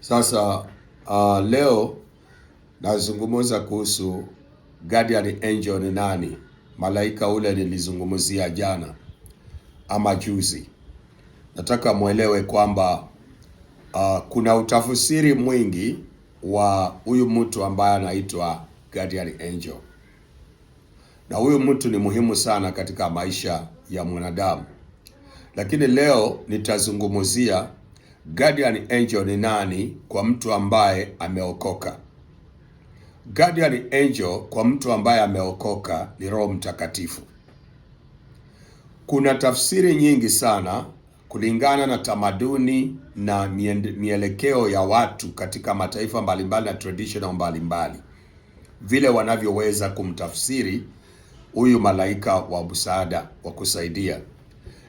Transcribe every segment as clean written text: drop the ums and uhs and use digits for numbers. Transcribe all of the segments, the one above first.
Sasa leo nazungumza kuhusu guardian angel ni nani. Malaika ule nilizungumzia jana ama juzi. Nataka mwelewe kwamba kuna utafsiri mwingi wa huyu mtu ambaye anaitwa guardian angel, na huyu mtu ni muhimu sana katika maisha ya mwanadamu, lakini leo nitazungumzia guardian angel ni nani kwa mtu ambaye ameokoka. Guardian angel kwa mtu ambaye ameokoka ni Roho Mtakatifu. Kuna tafsiri nyingi sana kulingana na tamaduni na mielekeo ya watu katika mataifa mbalimbali na traditional mbalimbali, vile wanavyoweza kumtafsiri huyu malaika wa msaada wa kusaidia.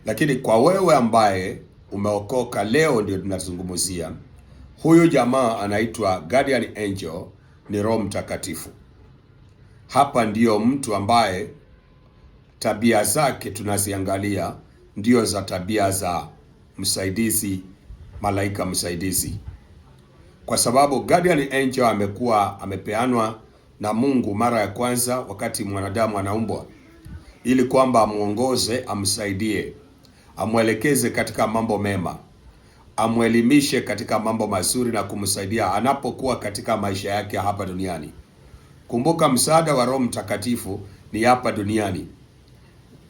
Lakini kwa wewe ambaye umeokoka, leo ndio tunazungumzia huyu jamaa anaitwa guardian angel, ni Roho Mtakatifu. Hapa ndiyo mtu ambaye tabia zake tunaziangalia ndio za tabia za msaidizi, malaika msaidizi, kwa sababu guardian angel amepeanwa na Mungu mara ya kwanza wakati mwanadamu anaumbwa, ili kwamba amuongoze, amsaidie, amwelekeze katika mambo mema, amwelimishe katika mambo mazuri na kumsaidia anapokuwa katika maisha yake hapa duniani. Kumbuka, msaada wa Roho Mtakatifu ni hapa duniani.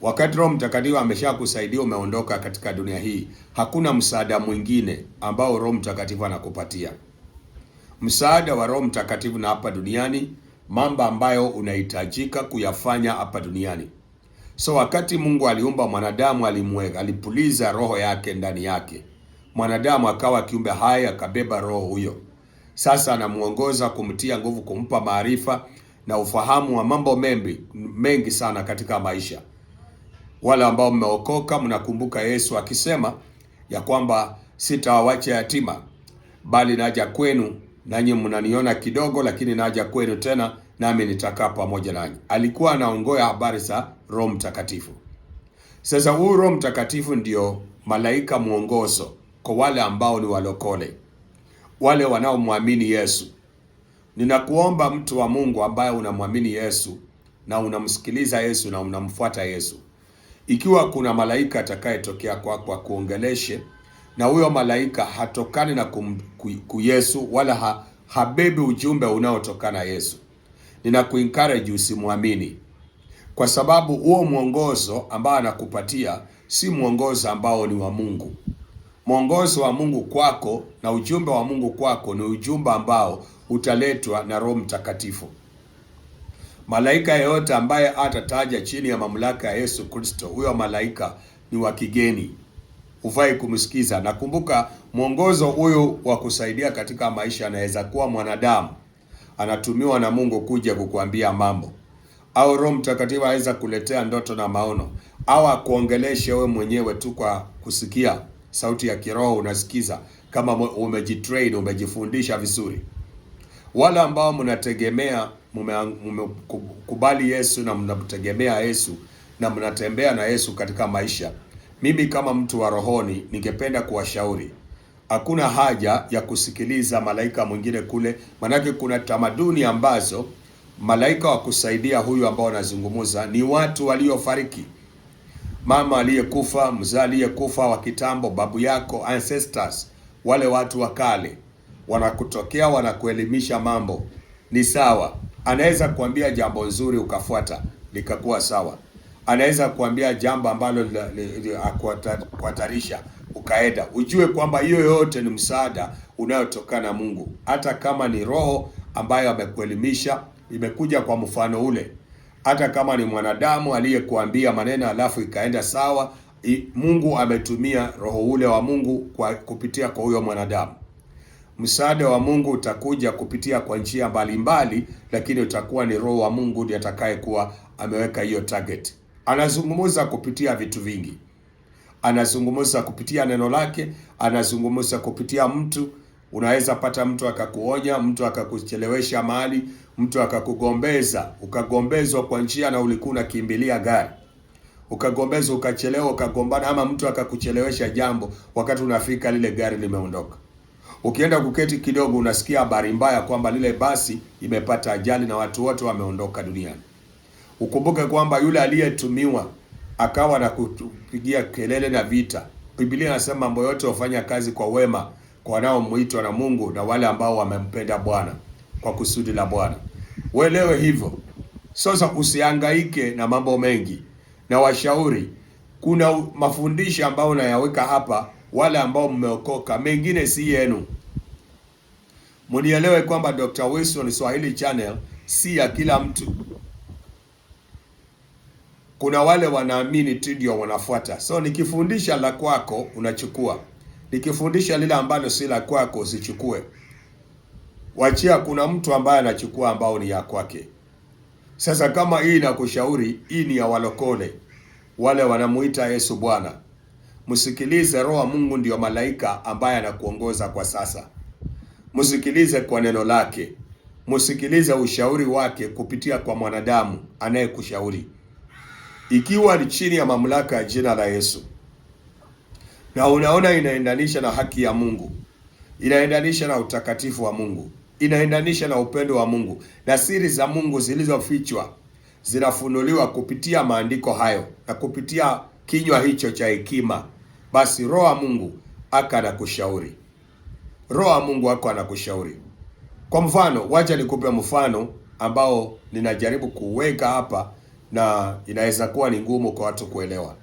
Wakati Roho Mtakatifu ameshakusaidia, umeondoka katika dunia hii, hakuna msaada mwingine ambao Roho Mtakatifu anakupatia. Msaada wa Roho Mtakatifu na hapa duniani, mambo ambayo unahitajika kuyafanya hapa duniani. So wakati Mungu aliumba mwanadamu, alipuliza roho yake ndani yake, mwanadamu akawa kiumbe hai, akabeba roho huyo. Sasa anamuongoza, kumtia nguvu, kumpa maarifa na ufahamu wa mambo mengi sana katika maisha. Wale ambao mmeokoka mnakumbuka Yesu akisema ya kwamba sitawawacha yatima, bali naja kwenu, nanyi mnaniona kidogo, lakini naja kwenu tena, nami nitakaa pamoja nanyi. Alikuwa anaongoa habari za Roho Mtakatifu. Sasa huyu Roho Mtakatifu ndio malaika mwongozo kwa wale ambao ni walokole, wale wanaomwamini Yesu. Ninakuomba mtu wa Mungu ambaye unamwamini Yesu na unamsikiliza Yesu na unamfuata Yesu, ikiwa kuna malaika atakayetokea kwako kuongeleshe, na huyo malaika hatokani na Yesu wala habebi ujumbe unaotokana Yesu, ninakuencourage usimwamini, kwa sababu huo mwongozo ambao anakupatia si mwongozo ambao ni wa Mungu. Mwongozo wa Mungu kwako na ujumbe wa Mungu kwako ni ujumbe ambao utaletwa na Roho Mtakatifu. Malaika yeyote ambaye atataja chini ya mamlaka ya Yesu Kristo, huyo malaika ni wa kigeni, hufai kumsikiza. Nakumbuka mwongozo huyu wa kusaidia katika maisha anaweza kuwa mwanadamu anatumiwa na Mungu kuja kukuambia mambo, au Roho Mtakatifu aweza kuletea ndoto na maono, au akuongeleshe wewe mwenyewe tu kwa kusikia sauti ya kiroho, unasikiza kama umejitrain, umejifundisha vizuri. Wale ambao mnategemea, mmekubali Yesu na mnamtegemea Yesu na mnatembea na Yesu katika maisha, mimi kama mtu wa rohoni ningependa kuwashauri, hakuna haja ya kusikiliza malaika mwingine kule, manake kuna tamaduni ambazo malaika wa kusaidia huyu ambao anazungumza ni watu waliofariki. Mama aliyekufa, mzee aliyekufa wa kitambo, babu yako, ancestors, wale watu wa kale wanakutokea, wanakuelimisha mambo. Ni sawa, anaweza kuambia jambo nzuri ukafuata likakuwa sawa, anaweza kuambia jambo ambalo kuhatarisha ukaenda. Ujue kwamba hiyo yote ni msaada unayotokana na Mungu, hata kama ni roho ambayo amekuelimisha, imekuja kwa mfano ule. Hata kama ni mwanadamu aliyekuambia maneno alafu ikaenda sawa, Mungu ametumia roho ule wa Mungu kupitia kwa huyo mwanadamu. Msaada wa Mungu utakuja kupitia kwa njia mbalimbali, lakini utakuwa ni roho wa Mungu ndiye atakayekuwa ameweka hiyo target. Anazungumza kupitia vitu vingi, anazungumza kupitia neno lake, anazungumza kupitia mtu. Unaweza pata mtu akakuonya, mtu akakuchelewesha mahali, mtu akakugombeza, ukagombezwa kwa njia na ulikuwa unakimbilia gari, ukagombezwa, ukachelewa, ukagombana, ama mtu akakuchelewesha jambo, wakati unafika lile gari limeondoka. Ukienda kuketi kidogo, unasikia habari mbaya kwamba lile basi imepata ajali na watu wote wameondoka duniani. Ukumbuke kwamba yule aliyetumiwa akawa na kupigia kelele na vita. Biblia inasema mambo yote hufanya kazi kwa wema kwa wanaomuitwa na Mungu na wale ambao wamempenda Bwana kwa kusudi la Bwana. Uelewe hivyo. Sasa usihangaike na mambo mengi, na washauri, kuna mafundisho ambayo unayaweka hapa, wale ambao mmeokoka, mengine si yenu. Mnielewe kwamba Dr. Wilson Swahili Channel si ya kila mtu. Kuna wale wanaamini tu ndio wanafuata. So nikifundisha la kwako unachukua, nikifundisha lile ambalo si la kwako usichukue. Wachia, kuna mtu ambaye anachukua ambao ni ya kwake. Sasa kama hii nakushauri, hii ni ya walokole, wale wanamuita Yesu Bwana. Msikilize Roho wa Mungu, ndio malaika ambaye anakuongoza kwa sasa. Msikilize kwa neno lake, msikilize ushauri wake kupitia kwa mwanadamu anayekushauri, ikiwa ni chini ya mamlaka ya jina la Yesu, na unaona inaendanisha na haki ya Mungu, inaendanisha na utakatifu wa Mungu, inaendanisha na upendo wa Mungu, na siri za Mungu zilizofichwa zinafunuliwa kupitia maandiko hayo na kupitia kinywa hicho cha hekima, basi Roho wa Mungu anakushauri. Roho wa Mungu anakushauri. Kwa mfano, wacha nikupe mfano ambao ninajaribu kuweka hapa na inaweza kuwa ni ngumu kwa watu kuelewa.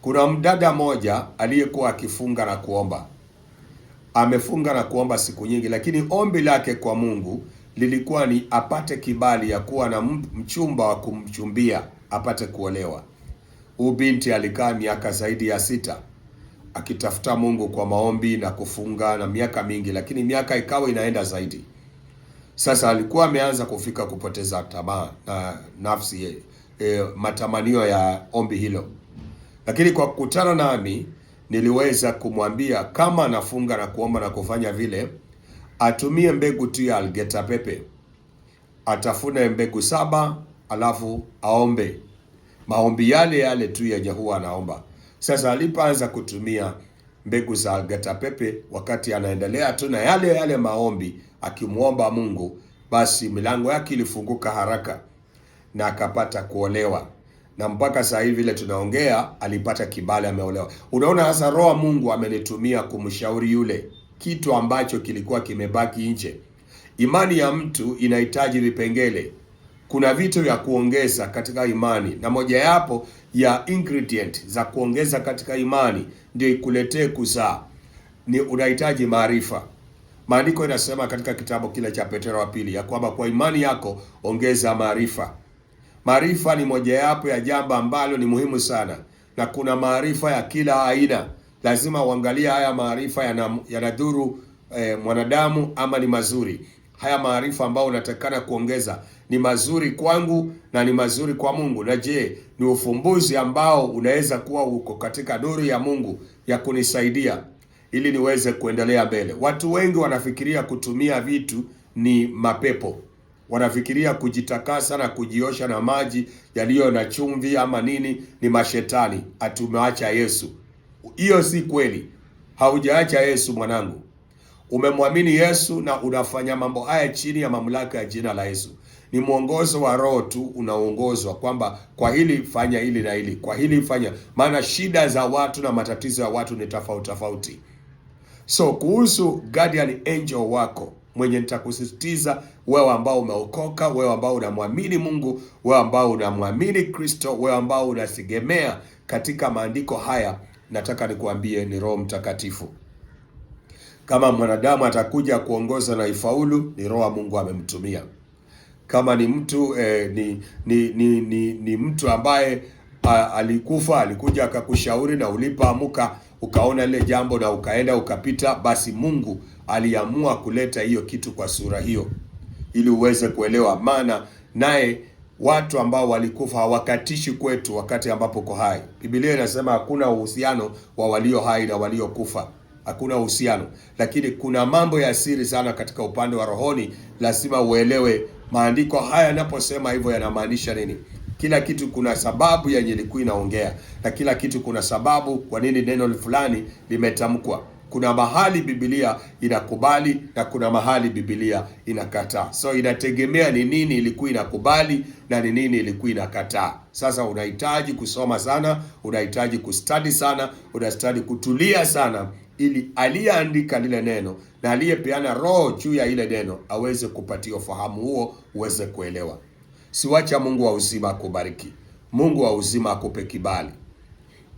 Kuna mdada moja aliyekuwa akifunga na kuomba. Amefunga na kuomba siku nyingi, lakini ombi lake kwa Mungu lilikuwa ni apate kibali ya kuwa na mchumba wa kumchumbia, apate kuolewa. Huyu binti alikaa miaka zaidi ya 6 akitafuta Mungu kwa maombi na kufunga na miaka mingi, lakini miaka ikawa inaenda zaidi. Sasa alikuwa ameanza kufika kupoteza tamaa na nafsi matamanio ya ombi hilo. Lakini kwa kukutana nami niliweza kumwambia kama anafunga na kuomba na kufanya vile, atumie mbegu tu ya algeta pepe, atafune mbegu 7 alafu aombe maombi yale yale tu yenye huwa anaomba. Sasa alipoanza kutumia mbegu za algeta pepe, wakati anaendelea tu na yale yale maombi akimuomba Mungu, basi milango yake ilifunguka haraka na akapata kuolewa, na mpaka sasa hivi vile tunaongea alipata kibali, ameolewa. Unaona, hasa Roho wa Mungu amenitumia kumshauri yule, kitu ambacho kilikuwa kimebaki nje. Imani ya mtu inahitaji vipengele. Kuna vitu vya kuongeza katika imani, na mojawapo ya ingredient za kuongeza katika imani ndio ikuletee kuzaa ni unahitaji maarifa. Maandiko inasema katika kitabu kile cha Petro wa pili ya kwamba kwa imani yako ongeza maarifa. Maarifa ni mojawapo ya jambo ambalo ni muhimu sana, na kuna maarifa ya kila aina. Lazima uangalie haya maarifa yanadhuru mwanadamu ama ni mazuri. Haya maarifa ambayo unatakana kuongeza ni mazuri kwangu na ni mazuri kwa Mungu, na je, ni ufumbuzi ambao unaweza kuwa uko katika nuru ya Mungu ya kunisaidia ili niweze kuendelea mbele. Watu wengi wanafikiria kutumia vitu ni mapepo. Wanafikiria kujitakasa na kujiosha na maji yaliyo na chumvi ama nini ni mashetani, atumeacha Yesu. Hiyo si kweli. Haujaacha Yesu mwanangu. Umemwamini Yesu na unafanya mambo haya chini ya mamlaka ya jina la Yesu. Ni mwongozo wa Roho tu unaongozwa kwamba kwa hili fanya hili na hili, kwa hili fanya, maana shida za watu na matatizo ya watu ni tofauti tofauti. So kuhusu guardian angel wako mwenye nitakusisitiza, wewe ambao umeokoka, wewe ambao unamwamini Mungu, wewe ambao unamwamini Kristo, wewe ambao unategemea katika maandiko haya, nataka nikuambie ni Roho Mtakatifu. Kama mwanadamu atakuja kuongoza na ifaulu, ni Roho wa Mungu amemtumia. Kama ni mtu ni mtu ambaye alikufa, alikuja akakushauri na ulipoamuka ukaona ile jambo na ukaenda ukapita, basi Mungu aliamua kuleta hiyo kitu kwa sura hiyo ili uweze kuelewa. Maana naye watu ambao walikufa hawakatishi kwetu wakati ambapo uko hai. Biblia inasema hakuna uhusiano wa walio hai na waliokufa. Hakuna uhusiano, lakini kuna mambo ya siri sana katika upande wa rohoni. Lazima uelewe maandiko haya yanaposema hivyo yanamaanisha nini. Kila kitu kuna sababu yenye ilikuwa inaongea, na kila kitu kuna sababu kwa nini neno fulani limetamkwa. Kuna mahali Biblia inakubali na kuna mahali Biblia inakataa. So inategemea ni nini ilikuwa inakubali na ni nini ilikuwa inakataa. Sasa unahitaji kusoma sana, unahitaji kustadi sana, unahitaji kutulia sana, ili aliyeandika lile neno na aliyepeana roho juu ya ile neno aweze kupatia ufahamu huo, uweze kuelewa. Siwacha Mungu wa uzima akubariki. Mungu wa uzima akupe kibali.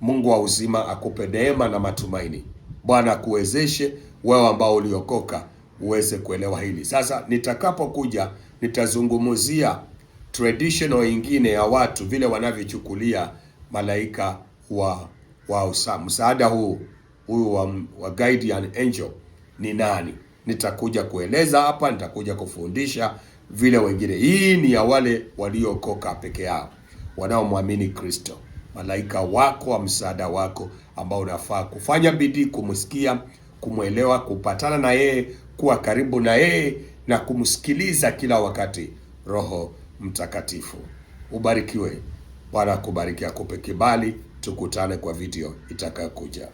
Mungu wa uzima akupe neema na matumaini. Bwana akuwezeshe wewe ambao uliokoka uweze kuelewa hili. Sasa nitakapokuja nitazungumzia traditional ingine ya watu vile wanavyochukulia malaika wa msaada huu wa guardian angel ni nani. Nitakuja kueleza hapa, nitakuja kufundisha vile wengine. Hii ni ya wale waliokoka peke yao, wanaomwamini Kristo. Malaika wako wa msaada wako ambao unafaa kufanya bidii kumsikia, kumwelewa, kupatana na yeye, kuwa karibu na yeye na kumsikiliza kila wakati. Roho Mtakatifu. Ubarikiwe. Bwana akubariki, akupe kibali. Tukutane kwa video itakayokuja.